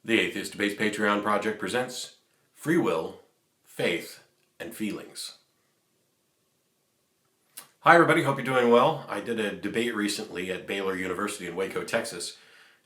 The Atheist Debates Patreon Project presents Free Will, Faith, and Feelings. Hi everybody, hope you're doing well. I did a debate recently at Baylor University in Waco, Texas,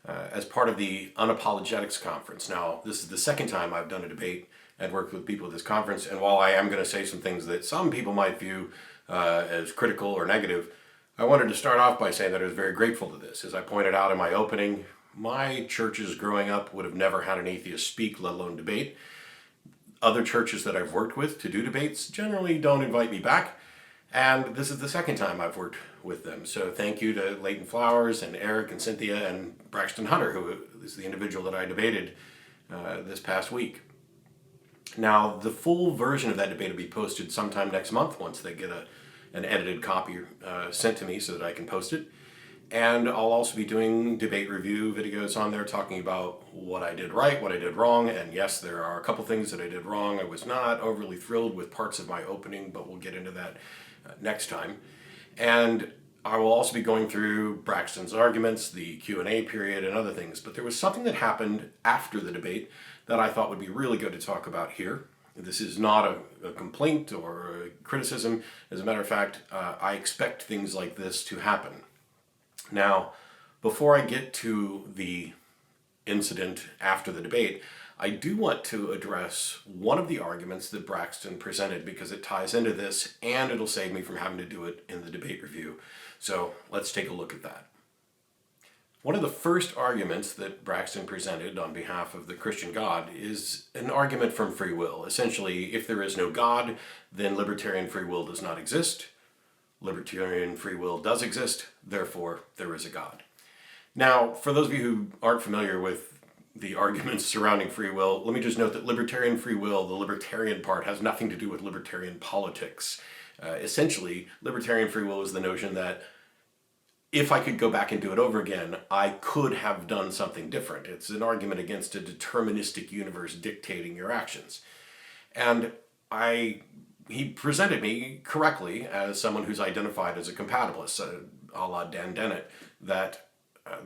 as part of the Unapologetics Conference. Now, this is the second time I've done a debate and worked with people at this conference, and while I am going to say some things that some people might view as critical or negative, I wanted to start off by saying that I was very grateful to this. As I pointed out in my opening, my churches growing up would have never had an atheist speak, let alone debate. Other churches that I've worked with to do debates generally don't invite me back, and this is the second time I've worked with them. So thank you to Leighton Flowers and Eric and Cynthia and Braxton Hunter, who is the individual that I debated this past week. Now, the full version of that debate will be posted sometime next month once they get an edited copy sent to me so that I can post it. And I'll also be doing debate review videos on there talking about what I did right, what I did wrong, and yes, there are a couple things that I did wrong. I was not overly thrilled with parts of my opening, but we'll get into that next time. And I will also be going through Braxton's arguments, the Q&A period, and other things. But there was something that happened after the debate that I thought would be really good to talk about here. This is not a complaint or a criticism. As a matter of fact, I expect things like this to happen. Now, before I get to the incident after the debate, I do want to address one of the arguments that Braxton presented because it ties into this and it'll save me from having to do it in the debate review. So let's take a look at that. One of the first arguments that Braxton presented on behalf of the Christian God is an argument from free will. Essentially, if there is no God, then libertarian free will does not exist. Libertarian free will does exist, therefore there is a God. Now, for those of you who aren't familiar with the arguments surrounding free will, let me just note that libertarian free will, the libertarian part, has nothing to do with libertarian politics. Essentially, libertarian free will is the notion that if I could go back and do it over again, I could have done something different. It's an argument against a deterministic universe dictating your actions. And he presented me correctly as someone who's identified as a compatibilist, a la Dan Dennett, that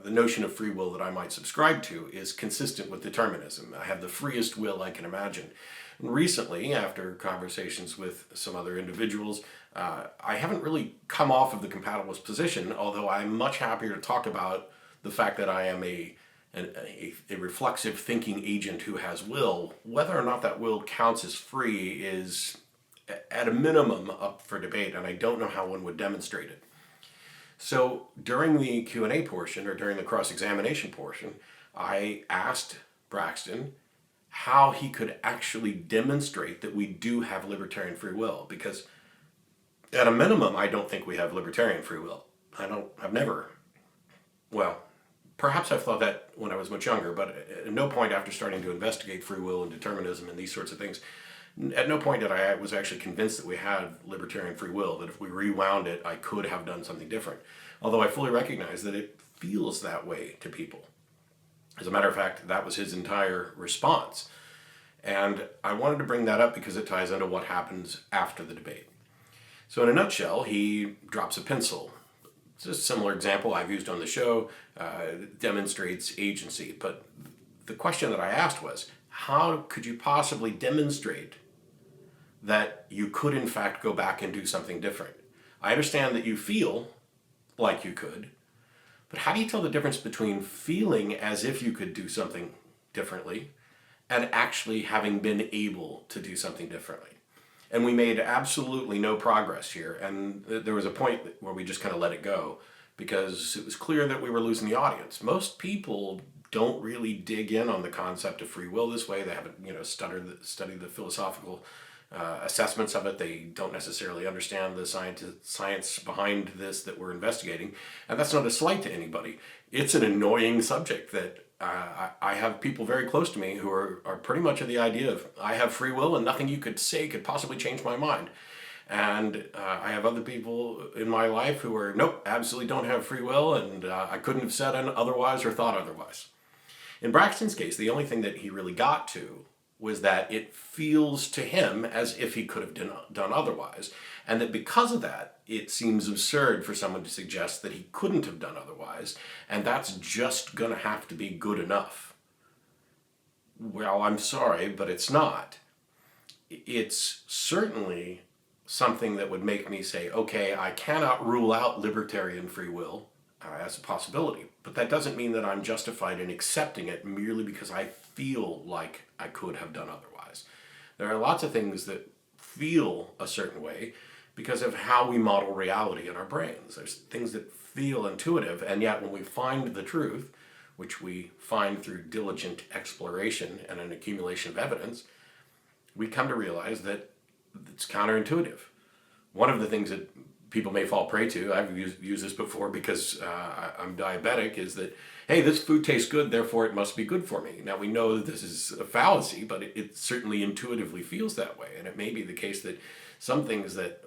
the notion of free will that I might subscribe to is consistent with determinism. I have the freest will I can imagine. And recently, after conversations with some other individuals, I haven't really come off of the compatibilist position, although I'm much happier to talk about the fact that I am a reflexive thinking agent who has will. Whether or not that will counts as free is at a minimum up for debate, and I don't know how one would demonstrate it. So during the Q&A portion, or during the cross-examination portion, I asked Braxton how he could actually demonstrate that we do have libertarian free will, because at a minimum, I don't think we have libertarian free will. I've never, well, perhaps I've thought that when I was much younger, but at no point after starting to investigate free will and determinism and these sorts of things, at no point did I was actually convinced that we had libertarian free will, that if we rewound it, I could have done something different. Although I fully recognize that it feels that way to people. As a matter of fact, that was his entire response. And I wanted to bring that up because it ties into what happens after the debate. So in a nutshell, he drops a pencil. It's a similar example I've used on the show. It demonstrates agency. But the question that I asked was, how could you possibly demonstrate that you could in fact go back and do something different? I understand that you feel like you could, but how do you tell the difference between feeling as if you could do something differently and actually having been able to do something differently? And we made absolutely no progress here, and there was a point where we just kind of let it go because it was clear that we were losing the audience. Most people don't really dig in on the concept of free will this way. They haven't, studied the philosophical assessments of it. They don't necessarily understand the science behind this that we're investigating. And that's not a slight to anybody. It's an annoying subject that I have people very close to me who are pretty much of the idea of, I have free will and nothing you could say could possibly change my mind. And I have other people in my life who are, nope, absolutely don't have free will, and I couldn't have said otherwise or thought otherwise. In Braxton's case, the only thing that he really got to was that it feels to him as if he could have done otherwise, and that because of that, it seems absurd for someone to suggest that he couldn't have done otherwise, and that's just going to have to be good enough. Well, I'm sorry, but it's not. It's certainly something that would make me say, okay, I cannot rule out libertarian free will as a possibility, but that doesn't mean that I'm justified in accepting it merely because I feel like I could have done otherwise. There are lots of things that feel a certain way because of how we model reality in our brains. There's things that feel intuitive, and yet when we find the truth, which we find through diligent exploration and an accumulation of evidence, we come to realize that it's counterintuitive. One of the things that people may fall prey to, I've used this before because I'm diabetic, is that, hey, this food tastes good, therefore it must be good for me. Now we know that this is a fallacy, but it certainly intuitively feels that way. And it may be the case that some things that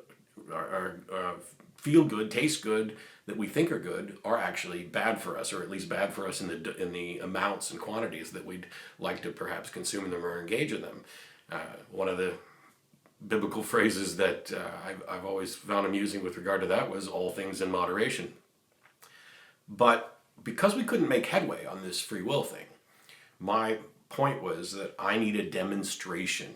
feel good, taste good, that we think are good, are actually bad for us, or at least bad for us in the amounts and quantities that we'd like to perhaps consume them or engage in them. One of the biblical phrases that I've always found amusing with regard to that was all things in moderation. But because we couldn't make headway on this free will thing, my point was that I need a demonstration,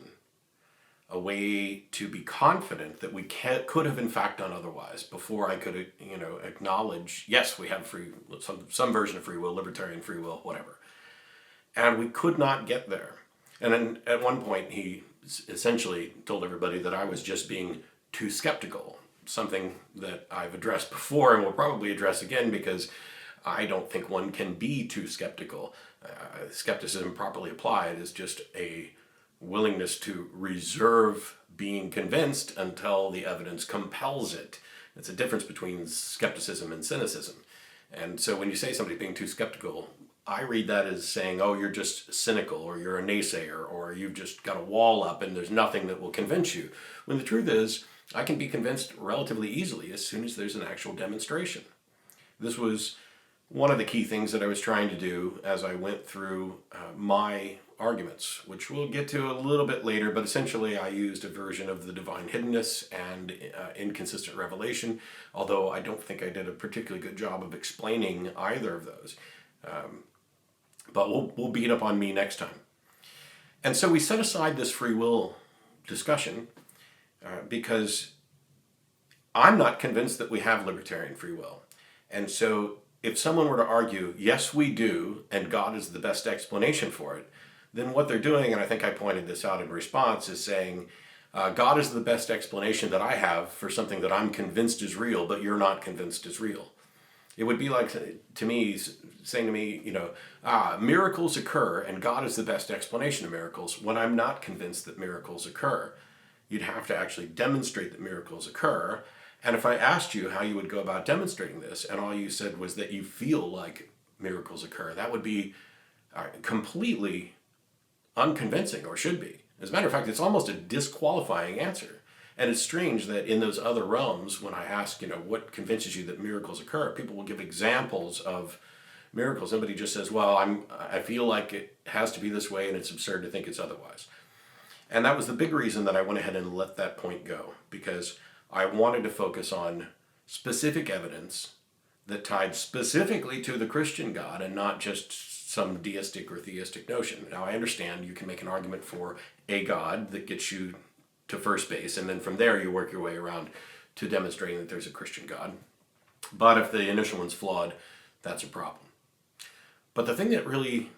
a way to be confident that we could have in fact done otherwise before I could, acknowledge, yes, we have some version of free will, libertarian free will, whatever. And we could not get there. And then at one point he essentially told everybody that I was just being too skeptical, something that I've addressed before and will probably address again because I don't think one can be too skeptical. Skepticism properly applied is just a willingness to reserve being convinced until the evidence compels it. It's a difference between skepticism and cynicism. And so when you say somebody being too skeptical, I read that as saying, oh, you're just cynical, or you're a naysayer, or you've just got a wall up and there's nothing that will convince you. When the truth is, I can be convinced relatively easily as soon as there's an actual demonstration. This was one of the key things that I was trying to do as I went through my arguments, which we'll get to a little bit later, but essentially I used a version of the divine hiddenness and inconsistent revelation, although I don't think I did a particularly good job of explaining either of those. But we'll beat up on me next time. And so we set aside this free will discussion because I'm not convinced that we have libertarian free will. And so if someone were to argue, yes, we do, and God is the best explanation for it, then what they're doing, and I think I pointed this out in response, is saying, God is the best explanation that I have for something that I'm convinced is real, but you're not convinced is real. It would be like, to me, saying to me, miracles occur, and God is the best explanation of miracles, when I'm not convinced that miracles occur. You'd have to actually demonstrate that miracles occur. And if I asked you how you would go about demonstrating this, and all you said was that you feel like miracles occur, that would be completely unconvincing, or should be. As a matter of fact, it's almost a disqualifying answer. And it's strange that in those other realms, when I ask, what convinces you that miracles occur, people will give examples of miracles. Somebody just says, well, I feel like it has to be this way, and it's absurd to think it's otherwise. And that was the big reason that I went ahead and let that point go, because I wanted to focus on specific evidence that tied specifically to the Christian God and not just some deistic or theistic notion. Now, I understand you can make an argument for a God that gets you to first base, and then from there you work your way around to demonstrating that there's a Christian God. But if the initial one's flawed, that's a problem. But the thing that really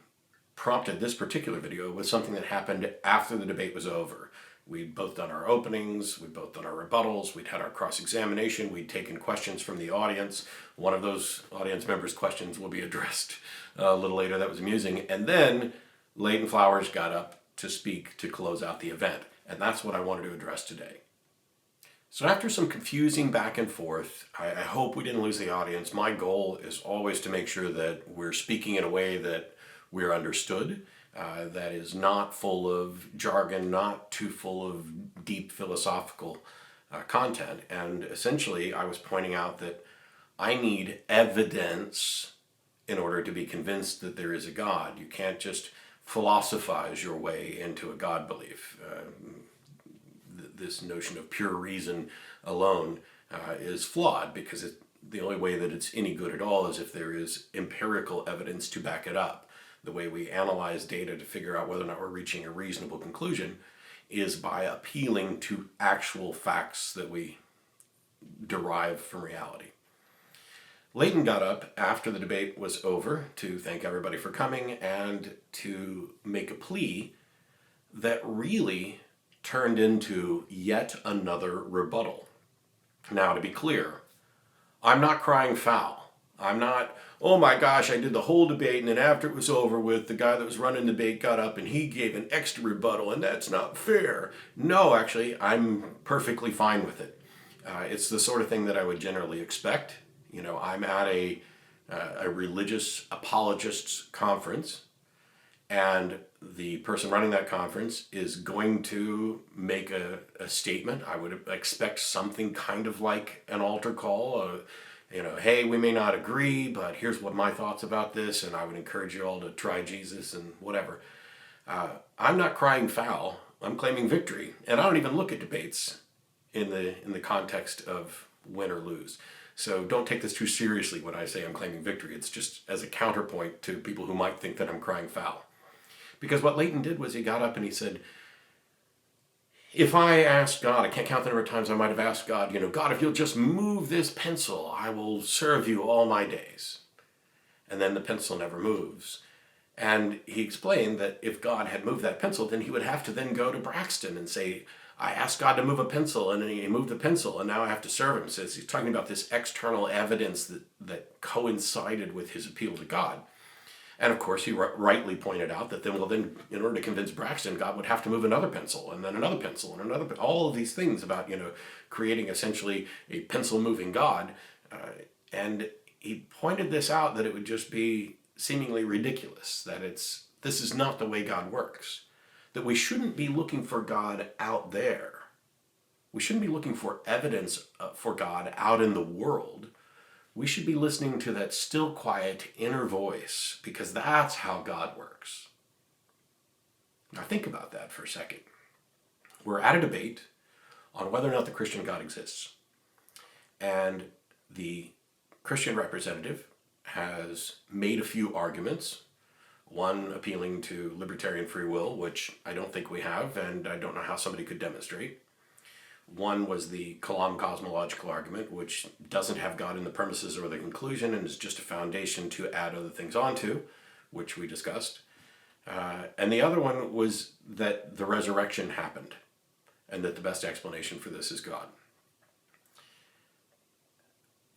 prompted this particular video was something that happened after the debate was over. We'd both done our openings, we'd both done our rebuttals, we'd had our cross-examination, we'd taken questions from the audience. One of those audience members' questions will be addressed a little later. That was amusing. And then Leighton Flowers got up to speak to close out the event. And that's what I wanted to address today. So after some confusing back and forth, I hope we didn't lose the audience. My goal is always to make sure that we're speaking in a way that we're understood, that is not full of jargon, not too full of deep philosophical content. And essentially, I was pointing out that I need evidence in order to be convinced that there is a God. You can't just philosophize your way into a God belief. This notion of pure reason alone is flawed, because the only way that it's any good at all is if there is empirical evidence to back it up. the way we analyze data to figure out whether or not we're reaching a reasonable conclusion, is by appealing to actual facts that we derive from reality. Leighton got up after the debate was over to thank everybody for coming and to make a plea that really turned into yet another rebuttal. Now, to be clear, I'm not crying foul. I'm not, oh my gosh, I did the whole debate, and then after it was over with, the guy that was running the debate got up and he gave an extra rebuttal, and that's not fair. No, actually, I'm perfectly fine with it. It's the sort of thing that I would generally expect. You know, I'm at a religious apologists conference, and the person running that conference is going to make a statement. I would expect something kind of like an altar call. You know, hey, we may not agree, but here's what my thoughts about this, and I would encourage you all to try Jesus and whatever. I'm not crying foul. I'm claiming victory, and I don't even look at debates in the context of win or lose. So don't take this too seriously when I say I'm claiming victory. It's just as a counterpoint to people who might think that I'm crying foul. Because what Leighton did was he got up and he said, if I asked God, I can't count the number of times I might have asked God, you know, God, if you'll just move this pencil, I will serve you all my days. And then the pencil never moves. And he explained that if God had moved that pencil, then he would have to then go to Braxton and say, I asked God to move a pencil, and then he moved the pencil, and now I have to serve him. So he's talking about this external evidence that coincided with his appeal to God. And of course, he rightly pointed out that then, in order to convince Braxton, God would have to move another pencil, and then another pencil, and another, all of these things about, you know, creating essentially a pencil-moving God. And he pointed this out, that it would just be seemingly ridiculous, that this is not the way God works. That we shouldn't be looking for God out there. We shouldn't be looking for evidence for God out in the world. We should be listening to that still, quiet inner voice, because that's how God works. Now think about that for a second. We're at a debate on whether or not the Christian God exists. And the Christian representative has made a few arguments. One appealing to libertarian free will, which I don't think we have, and I don't know how somebody could demonstrate. One was the Kalam cosmological argument, which doesn't have God in the premises or the conclusion and is just a foundation to add other things onto, which we discussed. And the other one was that the resurrection happened and that the best explanation for this is God.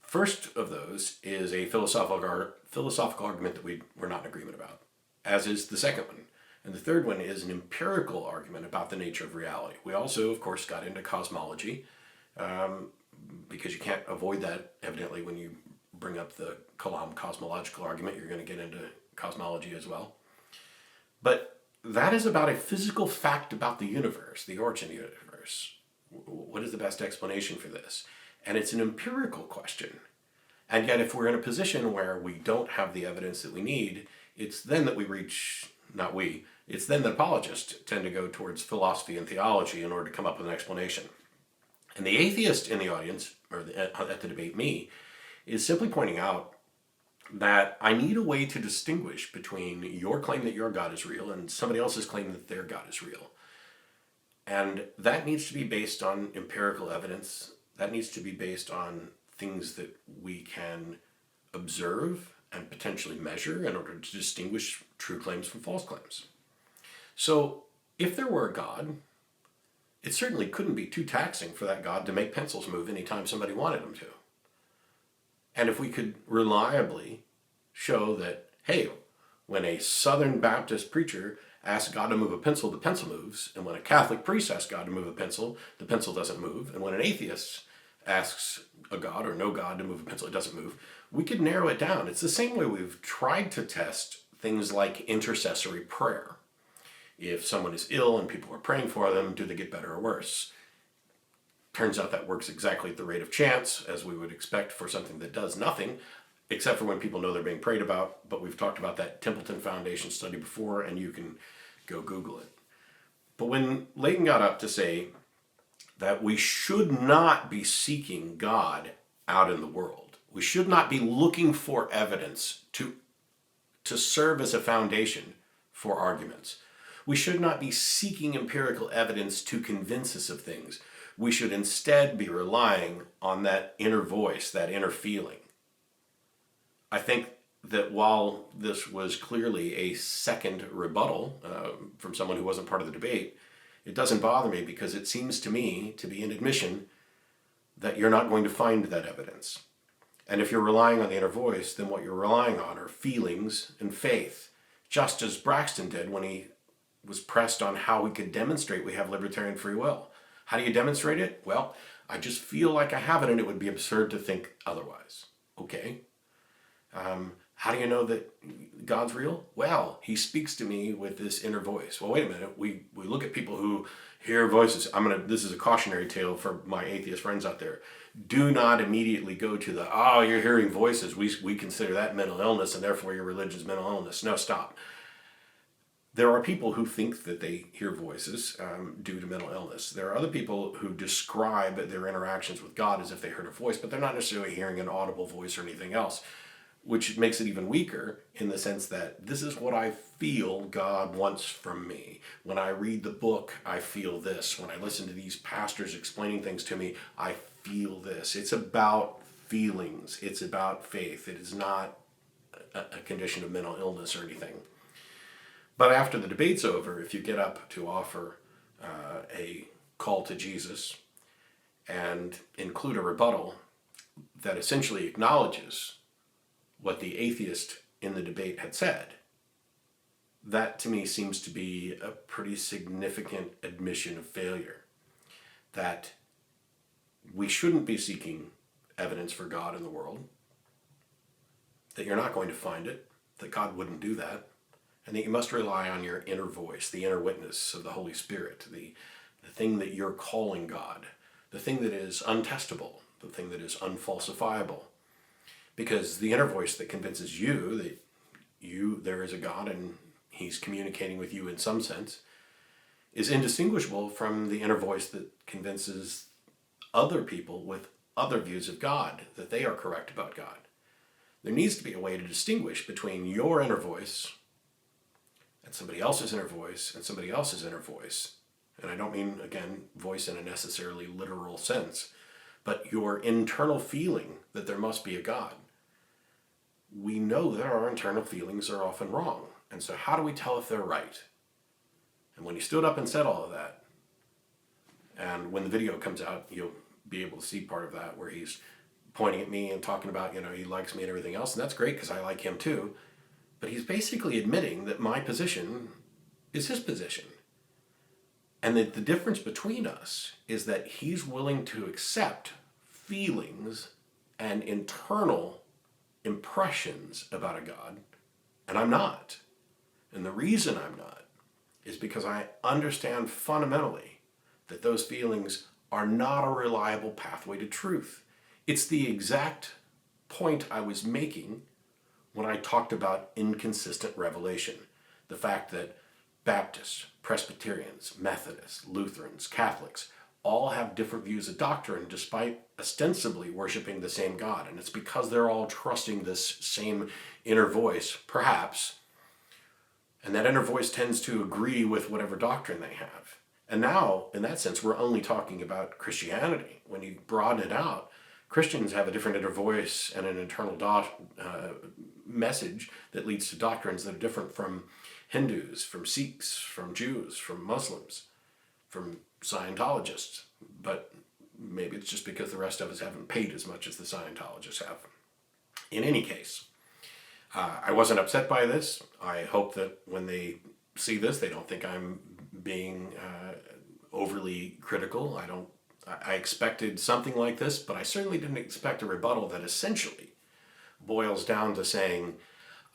First of those is a philosophical argument that we're not in agreement about, as is the second one. And the third one is an empirical argument about the nature of reality. We also, of course, got into cosmology, because you can't avoid that, evidently, when you bring up the Kalam cosmological argument. You're going to get into cosmology as well. But that is about a physical fact about the universe, the origin of the universe. What is the best explanation for this? And it's an empirical question. And yet, if we're in a position where we don't have the evidence that we need, it's then that we reach, not we, it's then that apologists tend to go towards philosophy and theology in order to come up with an explanation. And the atheist in the audience, or at the debate, me, is simply pointing out that I need a way to distinguish between your claim that your God is real and somebody else's claim that their God is real. And that needs to be based on empirical evidence. That needs to be based on things that we can observe and potentially measure in order to distinguish true claims from false claims. So if there were a God, it certainly couldn't be too taxing for that God to make pencils move anytime somebody wanted him to. And if we could reliably show that, hey, when a Southern Baptist preacher asks God to move a pencil, the pencil moves. And when a Catholic priest asks God to move a pencil, the pencil doesn't move. And when an atheist asks a God or no God to move a pencil, it doesn't move. We could narrow it down. It's the same way we've tried to test things like intercessory prayer. If someone is ill and people are praying for them, do they get better or worse? Turns out that works exactly at the rate of chance, as we would expect for something that does nothing, except for when people know they're being prayed about. But we've talked about that Templeton Foundation study before, and you can go Google it. But when Leighton got up to say that we should not be seeking God out in the world, we should not be looking for evidence to to serve as a foundation for arguments. We should not be seeking empirical evidence to convince us of things. We should instead be relying on that inner voice, that inner feeling. I think that while this was clearly a second rebuttal from someone who wasn't part of the debate, it doesn't bother me because it seems to me to be an admission that you're not going to find that evidence. And if you're relying on the inner voice, then what you're relying on are feelings and faith, just as Braxton did when he was pressed on how we could demonstrate we have libertarian free will. How do you demonstrate it? Well, I just feel like I have it and it would be absurd to think otherwise. Okay. How do you know that God's real? Well, he speaks to me with this inner voice. Well, wait a minute. We look at people who hear voices. This is a cautionary tale for my atheist friends out there. Do not immediately go to you're hearing voices. We consider that mental illness and therefore your religion's mental illness. No, stop. There are people who think that they hear voices due to mental illness. There are other people who describe their interactions with God as if they heard a voice, but they're not necessarily hearing an audible voice or anything else, which makes it even weaker in the sense that this is what I feel God wants from me. When I read the book, I feel this. When I listen to these pastors explaining things to me, I feel this. It's about feelings. It's about faith. It is not a condition of mental illness or anything. But after the debate's over, if you get up to offer a call to Jesus and include a rebuttal that essentially acknowledges what the atheist in the debate had said, that to me seems to be a pretty significant admission of failure. That we shouldn't be seeking evidence for God in the world, that you're not going to find it, that God wouldn't do that, and that you must rely on your inner voice, the inner witness of the Holy Spirit, the thing that you're calling God, the thing that is untestable, the thing that is unfalsifiable. Because the inner voice that convinces you that there is a God and he's communicating with you in some sense is indistinguishable from the inner voice that convinces other people with other views of God that they are correct about God. There needs to be a way to distinguish between your inner voice and somebody else's inner voice and somebody else's inner voice. And I don't mean, again, voice in a necessarily literal sense, but your internal feeling that there must be a God. We know that our internal feelings are often wrong. And so how do we tell if they're right? And when he stood up and said all of that, and when the video comes out, you'll be able to see part of that where he's pointing at me and talking about, he likes me and everything else. And that's great because I like him too. But he's basically admitting that my position is his position. And that the difference between us is that he's willing to accept feelings and internal impressions about a God, and I'm not. And the reason I'm not is because I understand fundamentally that those feelings are not a reliable pathway to truth. It's the exact point I was making when I talked about inconsistent revelation. The fact that Baptists, Presbyterians, Methodists, Lutherans, Catholics all have different views of doctrine despite ostensibly worshiping the same God. And it's because they're all trusting this same inner voice, perhaps. And that inner voice tends to agree with whatever doctrine they have. And now, in that sense, we're only talking about Christianity. When you broaden it out, Christians have a different inner voice and an internal message that leads to doctrines that are different from Hindus, from Sikhs, from Jews, from Muslims, from Scientologists. But maybe it's just because the rest of us haven't paid as much as the Scientologists have. In any case, I wasn't upset by this. I hope that when they see this, they don't think I'm being overly critical. I expected something like this, but I certainly didn't expect a rebuttal that essentially boils down to saying,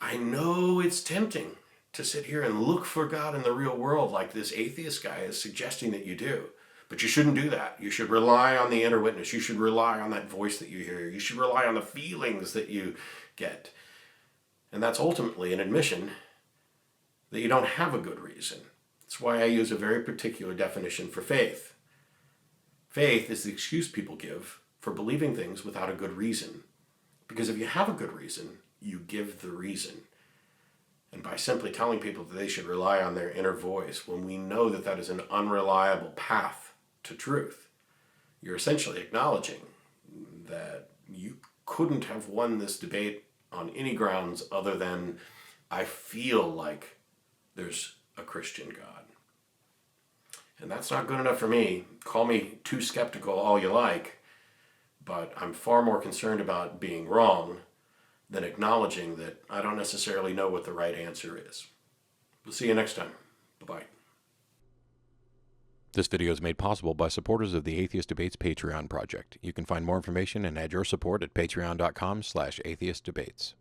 I know it's tempting to sit here and look for God in the real world like this atheist guy is suggesting that you do. But you shouldn't do that. You should rely on the inner witness. You should rely on that voice that you hear. You should rely on the feelings that you get. And that's ultimately an admission that you don't have a good reason. That's why I use a very particular definition for faith. Faith is the excuse people give for believing things without a good reason. Because if you have a good reason, you give the reason. And by simply telling people that they should rely on their inner voice, when we know that that is an unreliable path to truth, you're essentially acknowledging that you couldn't have won this debate on any grounds other than, I feel like there's a Christian God. And that's not good enough for me. Call me too skeptical all you like, but I'm far more concerned about being wrong than acknowledging that I don't necessarily know what the right answer is. We'll see you next time. Bye-bye. This video is made possible by supporters of the Atheist Debates Patreon project. You can find more information and add your support at patreon.com/atheistdebates.